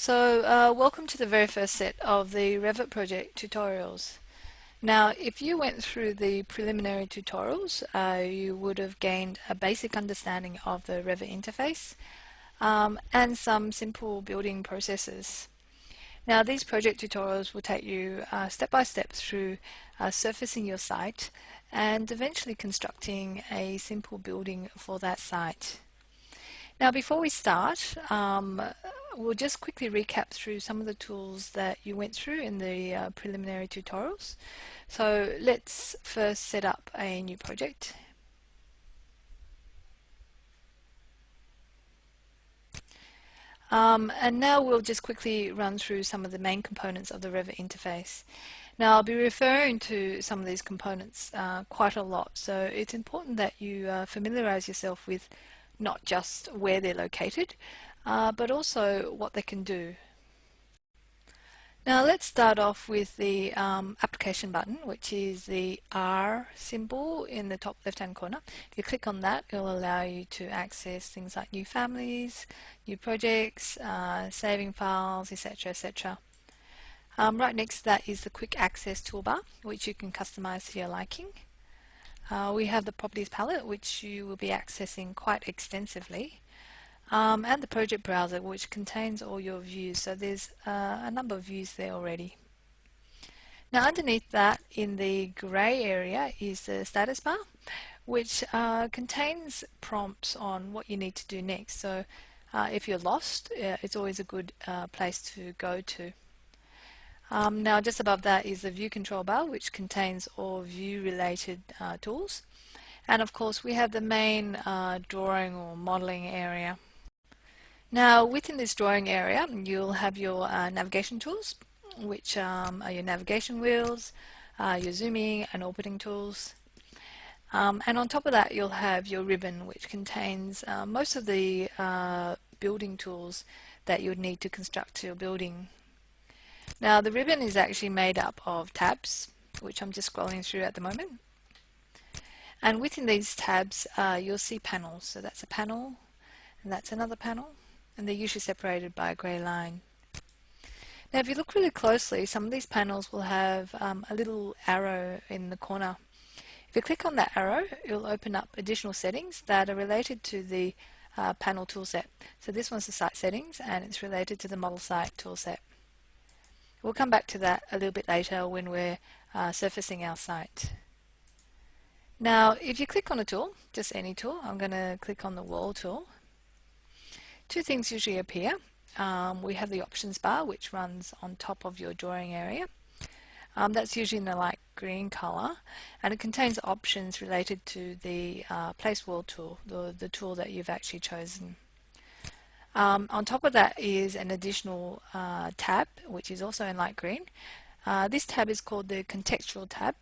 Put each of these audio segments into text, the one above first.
Welcome to the very first set of the Revit project tutorials. Now, if you went through the preliminary tutorials, you would have gained a basic understanding of the Revit interface and some simple building processes. Now, these project tutorials will take you step by step through surfacing your site and eventually constructing a simple building for that site. Now, before we start, we'll just quickly recap through some of the tools that you went through in the preliminary tutorials. So let's first set up a new project. And now we'll just quickly run through some of the main components of the Revit interface. Now, I'll be referring to some of these components quite a lot, so it's important that you familiarize yourself with not just where they're located, but also what they can do. Now let's start off with the application button, which is the R symbol in the top left hand corner. If you click on that, it will allow you to access things like new families, new projects, saving files, etc. etc. Right next to that is the quick access toolbar, which you can customize to your liking. We have the properties palette, which you will be accessing quite extensively, and the project browser, which contains all your views. So there's a number of views there already. Now, underneath that in the grey area is the status bar, which contains prompts on what you need to do next. So if you're lost, it's always a good place to go to. Now, just above that is the view control bar, which contains all view related tools. And of course, we have the main drawing or modeling area. Now, within this drawing area, you'll have your navigation tools, which are your navigation wheels, your zooming and orbiting tools. And on top of that, you'll have your ribbon, which contains most of the building tools that you would need to construct your building. Now, the ribbon is actually made up of tabs, which I'm just scrolling through at the moment. And within these tabs, you'll see panels. So that's a panel, and that's another panel, and they're usually separated by a grey line. Now, if you look really closely, some of these panels will have a little arrow in the corner. If you click on that arrow, it'll open up additional settings that are related to the panel toolset. So this one's the site settings, and it's related to the model site toolset. We'll come back to that a little bit later when we're surfacing our site. Now, if you click on a tool, just any tool, I'm going to click on the wall tool. Two things usually appear. We have the options bar, which runs on top of your drawing area. That's usually in the light green color, and it contains options related to the place wall tool, the tool that you've actually chosen. On top of that is an additional tab, which is also in light green. This tab is called the contextual tab,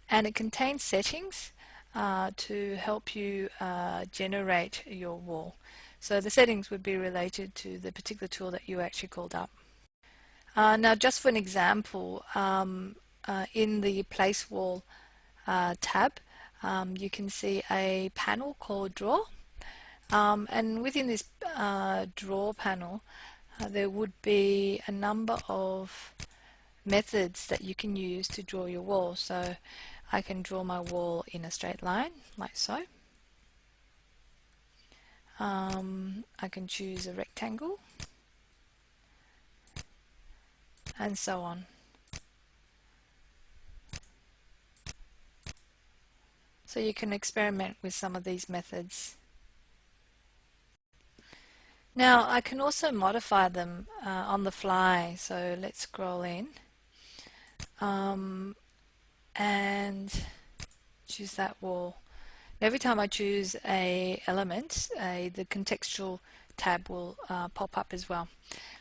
and it contains settings to help you generate your wall. So the settings would be related to the particular tool that you actually called up. Now, just for an example, in the place wall tab, you can see a panel called draw. And within this draw panel, there would be a number of methods that you can use to draw your wall. So I can draw my wall in a straight line, like so. I can choose a rectangle, and so on. So you can experiment with some of these methods. Now, I can also modify them on the fly. So let's scroll in and choose that wall. Every time I choose a element, the contextual tab will pop up as well,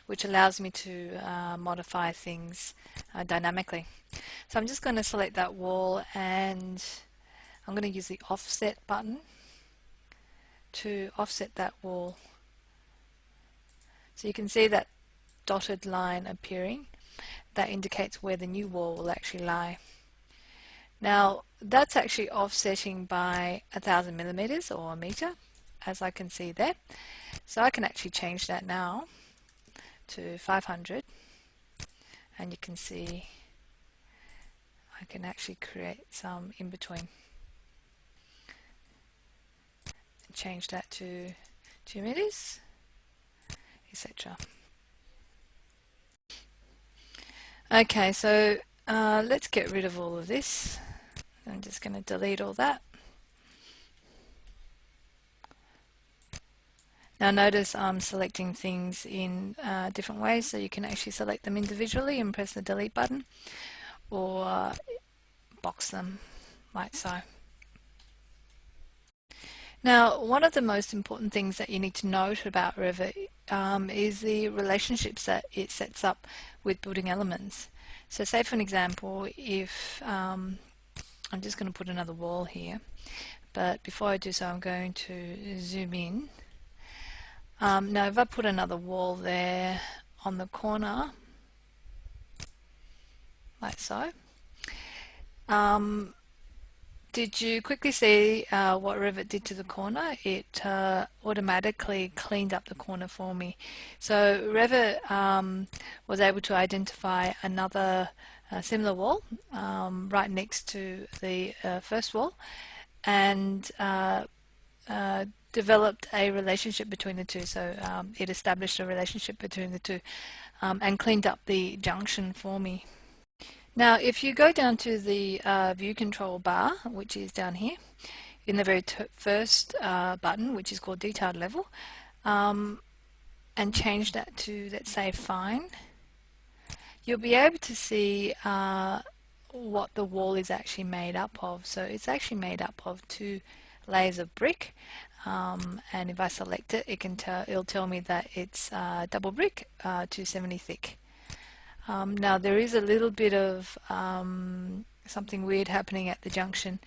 which allows me to modify things dynamically. So I'm just going to select that wall, and I'm going to use the offset button to offset that wall. So you can see that dotted line appearing. That indicates where the new wall will actually lie. Now, that's actually offsetting by 1000 millimeters or a meter, as I can see there. So I can actually change that now to 500, and you can see I can actually create some in between. Change that to 2 meters, etc. Okay, so let's get rid of all of this. I'm just going to delete all that. Now notice I'm selecting things in different ways, so you can actually select them individually and press the delete button, or box them like so. Now, one of the most important things that you need to note about Revit is the relationships that it sets up with building elements. So say for an example, if I'm just going to put another wall here, but before I do so I'm going to zoom in. Now if I put another wall there on the corner, like so, did you quickly see what Revit did to the corner? It automatically cleaned up the corner for me. So Revit was able to identify another similar wall right next to the first wall, and developed a relationship between the two. So it established a relationship between the two and cleaned up the junction for me. Now if you go down to the view control bar, which is down here in the very first button, which is called detailed level, and change that to, let's say, fine, you'll be able to see what the wall is actually made up of. So it's actually made up of 2 layers of brick, and if I select it, it'll tell me that it's double brick, 270 thick. Now there is a little bit of something weird happening at the junction.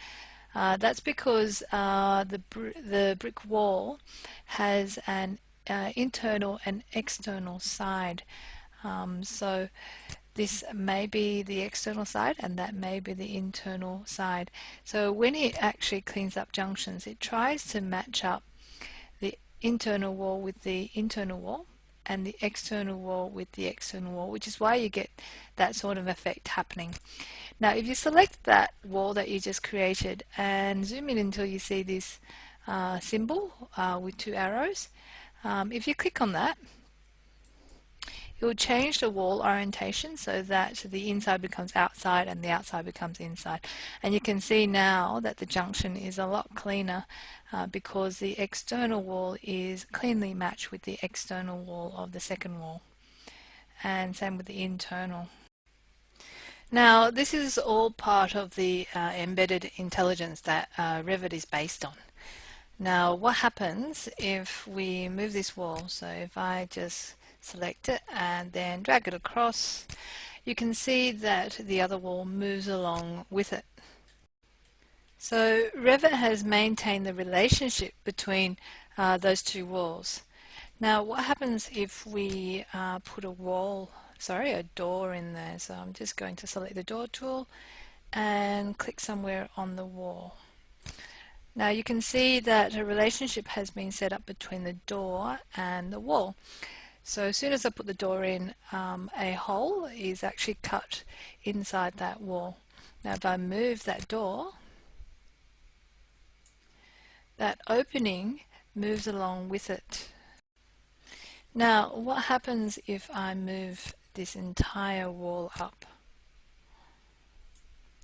That's because the brick wall has an internal and external side. So this may be the external side and that may be the internal side. So when it actually cleans up junctions, it tries to match up the internal wall with the internal wall and the external wall with the external wall, which is why you get that sort of effect happening. Now if you select that wall that you just created and zoom in until you see this symbol with 2 arrows, if you click on that, it will change the wall orientation so that the inside becomes outside and the outside becomes inside. And you can see now that the junction is a lot cleaner because the external wall is cleanly matched with the external wall of the second wall. And same with the internal. Now this is all part of the embedded intelligence that Revit is based on. Now what happens if we move this wall? So if I just select it and then drag it across, you can see that the other wall moves along with it. So Revit has maintained the relationship between those 2 walls. Now what happens if we put a door in there? So I'm just going to select the door tool and click somewhere on the wall. Now you can see that a relationship has been set up between the door and the wall. So as soon as I put the door in, a hole is actually cut inside that wall. Now if I move that door, that opening moves along with it. Now what happens if I move this entire wall up?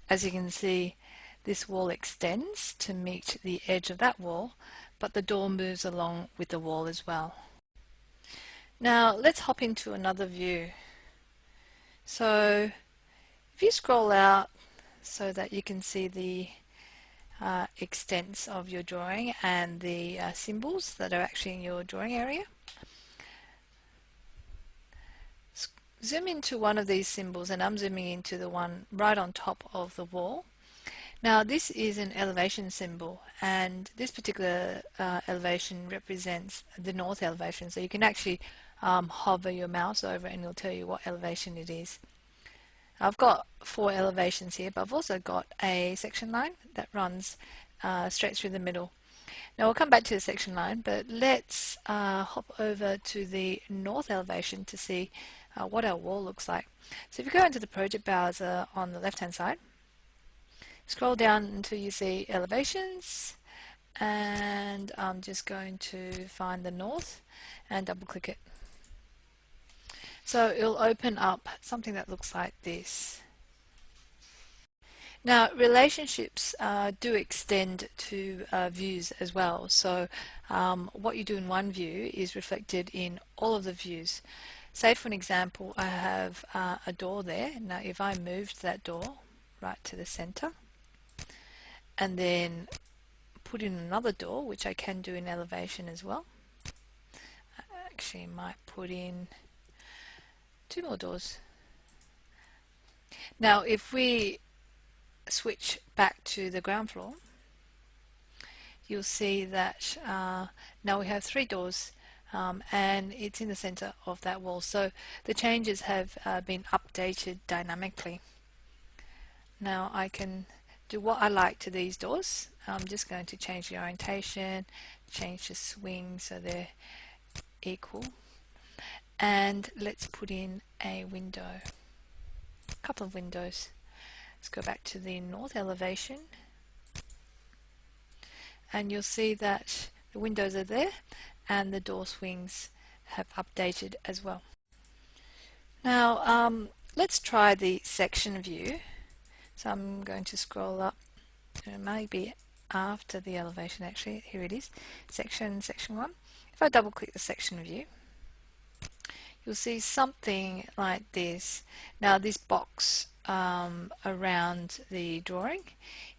As you can see, this wall extends to meet the edge of that wall, but the door moves along with the wall as well. Now let's hop into another view. So if you scroll out so that you can see the extents of your drawing and the symbols that are actually in your drawing area, zoom into one of these symbols, and I'm zooming into the one right on top of the wall. Now this is an elevation symbol, and this particular elevation represents the north elevation, so you can actually hover your mouse over it and it'll tell you what elevation it is. I've got 4 elevations here, but I've also got a section line that runs straight through the middle. Now we'll come back to the section line, but let's hop over to the north elevation to see what our wall looks like. So if you go into the project browser on the left hand side, scroll down until you see elevations, and I'm just going to find the north and double click it. So it'll open up something that looks like this. Now, relationships do extend to views as well. So what you do in one view is reflected in all of the views. Say for an example, I have a door there. Now if I moved that door right to the center and then put in another door, which I can do in elevation as well. I actually might put in 2 more doors. Now if we switch back to the ground floor, you'll see that now we have 3 doors, and it's in the center of that wall. So the changes have been updated dynamically. Now I can do what I like to these doors. I'm just going to change the orientation, change the swing so they're equal, and let's put in a window, a couple of windows. Let's go back to the north elevation, and you'll see that the windows are there and the door swings have updated as well. Now let's try the section view. So I'm going to scroll up, maybe after the elevation actually. Here it is, section 1. If I double click the section view, you'll see something like this. Now this box around the drawing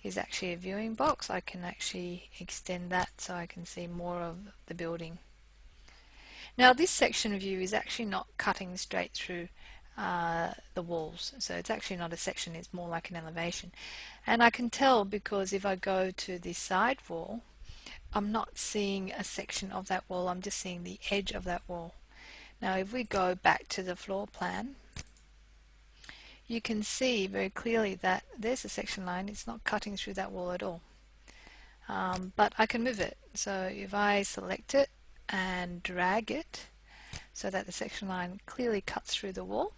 is actually a viewing box. I can actually extend that so I can see more of the building. Now this section view is actually not cutting straight through the walls, so it's actually not a section, it's more like an elevation. And I can tell because if I go to the side wall, I'm not seeing a section of that wall, I'm just seeing the edge of that wall. Now if we go back to the floor plan, you can see very clearly that there's a section line, it's not cutting through that wall at all. But I can move it. So if I select it and drag it so that the section line clearly cuts through the wall,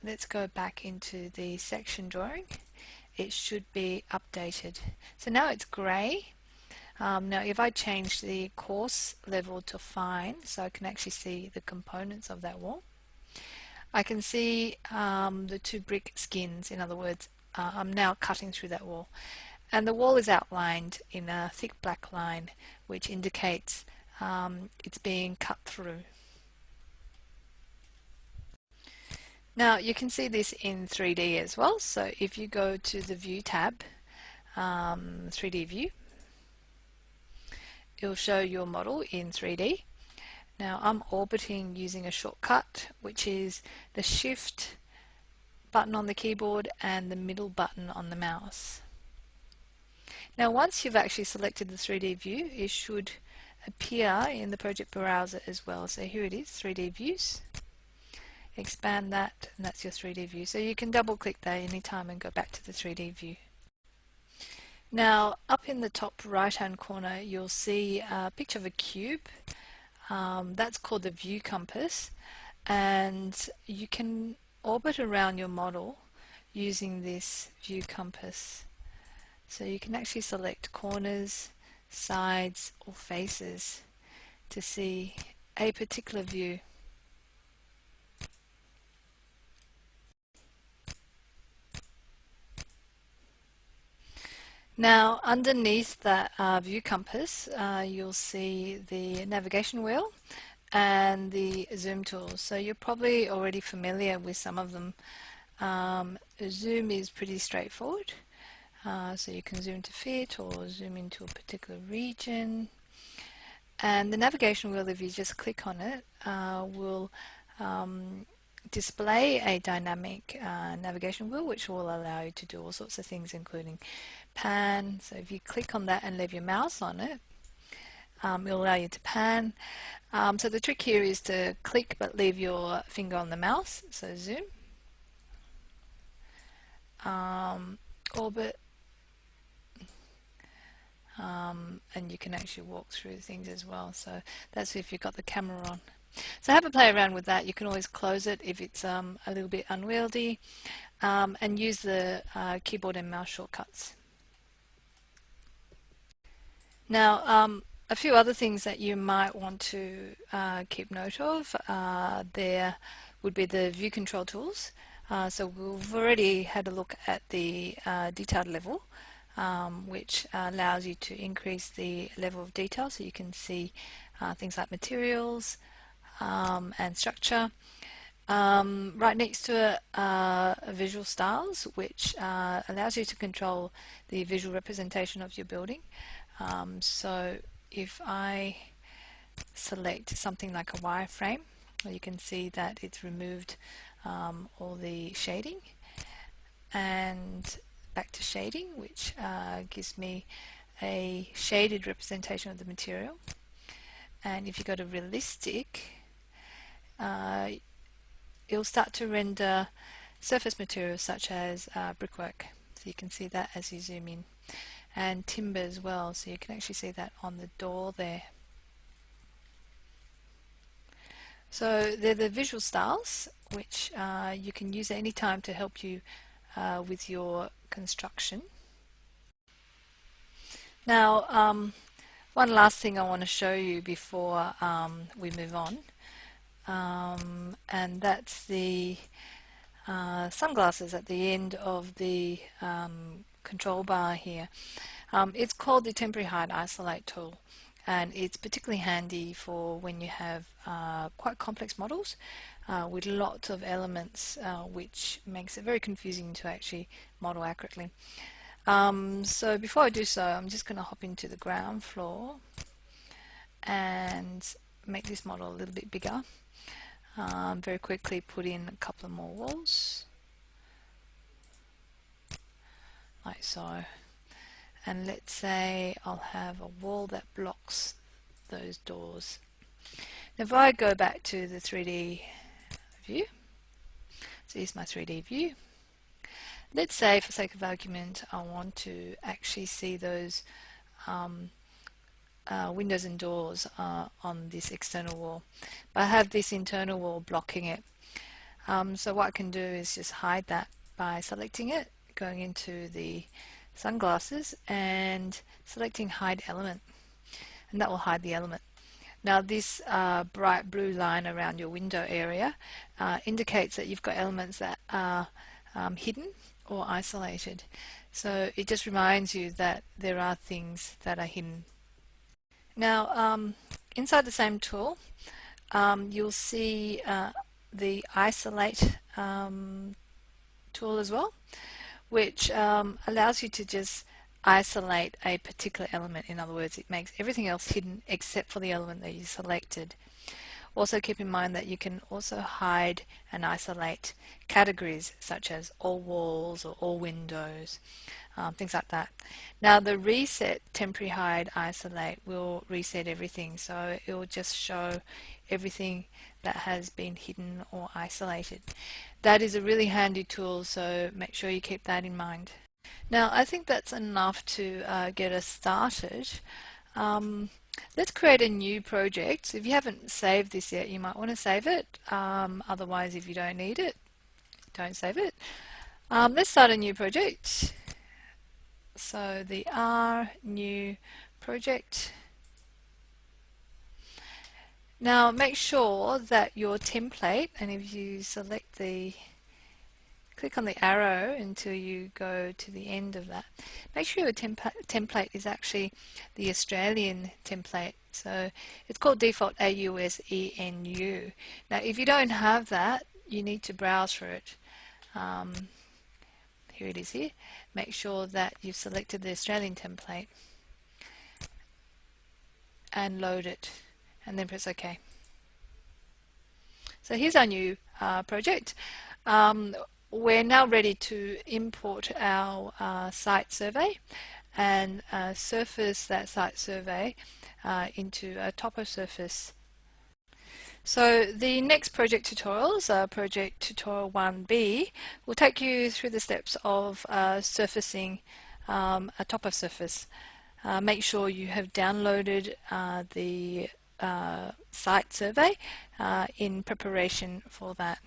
let's go back into the section drawing. It should be updated. So now it's grey. Now if I change the coarse level to fine, so I can actually see the components of that wall, I can see the 2 brick skins. In other words, I'm now cutting through that wall. And the wall is outlined in a thick black line, which indicates it's being cut through. Now you can see this in 3D as well. So if you go to the View tab, 3D View, it'll show your model in 3D. Now I'm orbiting using a shortcut, which is the Shift button on the keyboard and the middle button on the mouse. Now once you've actually selected the 3D view, it should appear in the project browser as well. So here it is, 3D views. Expand that, and that's your 3D view. So you can double click that anytime and go back to the 3D view. Now up in the top right hand corner you'll see a picture of a cube. That's called the view compass, and you can orbit around your model using this view compass. So you can actually select corners, sides or faces to see a particular view. Now underneath that view compass you'll see the navigation wheel and the zoom tools. So you're probably already familiar with some of them. Zoom is pretty straightforward. So you can zoom to fit or zoom into a particular region. And the navigation wheel, if you just click on it, will display a dynamic navigation wheel which will allow you to do all sorts of things, including pan. So if you click on that and leave your mouse on it, it'll allow you to pan. So the trick here is to click but leave your finger on the mouse. So zoom, orbit, and you can actually walk through things as well. So that's if you've got the camera on. So have a play around with that. You can always close it if it's a little bit unwieldy, and use the keyboard and mouse shortcuts. Now, a few other things that you might want to keep note of, there would be the view control tools. So we've already had a look at the detailed level, which allows you to increase the level of detail so you can see things like materials and structure. Right next to it are visual styles, which allows you to control the visual representation of your building. So if I select something like a wireframe, you can see that it's removed all the shading, and back to shading, which gives me a shaded representation of the material. And if you go to realistic, it'll start to render surface materials such as brickwork. So you can see that as you zoom in, and timber as well, so you can actually see that on the door there. So they're the visual styles, which you can use at any time to help you with your construction. Now, one last thing I want to show you before we move on, and that's the sunglasses at the end of the control bar here. It's called the Temporary Hide Isolate tool, and it's particularly handy for when you have quite complex models with lots of elements, which makes it very confusing to actually model accurately. So before I do so, I'm just going to hop into the ground floor and make this model a little bit bigger. Very quickly put in a couple of more walls, like so. And let's say I'll have a wall that blocks those doors. Now if I go back to the 3D view, so here's my 3D view. Let's say, for sake of argument, I want to actually see those windows and doors on this external wall, but I have this internal wall blocking it. So what I can do is just hide that by selecting it, going into the sunglasses and selecting hide element, and that will hide the element. Now this bright blue line around your window area indicates that you've got elements that are hidden or isolated. So it just reminds you that there are things that are hidden. Now inside the same tool, you'll see the isolate tool as well, which allows you to just isolate a particular element. In other words, it makes everything else hidden except for the element that you selected. Also keep in mind that you can also hide and isolate categories such as all walls or all windows, things like that. Now the reset temporary hide isolate will reset everything, so it will just show everything that has been hidden or isolated. That is a really handy tool, so make sure you keep that in mind. Now I think that's enough to get us started. Let's create a new project. So if you haven't saved this yet, you might want to save it. Otherwise, if you don't need it, don't save it. Let's start a new project. So the R new project. Now make sure that your template, and if you select the click on the arrow until you go to the end of that, make sure your template is actually the Australian template. So it's called default AUSENU. Now if you don't have that, you need to browse for it. Here it is here. Make sure that you've selected the Australian template and load it, and then press OK. So here's our new project. We're now ready to import our site survey and surface that site survey into a topo surface. So the next project tutorials, project tutorial 1B, will take you through the steps of surfacing a topo surface. Make sure you have downloaded the site survey in preparation for that.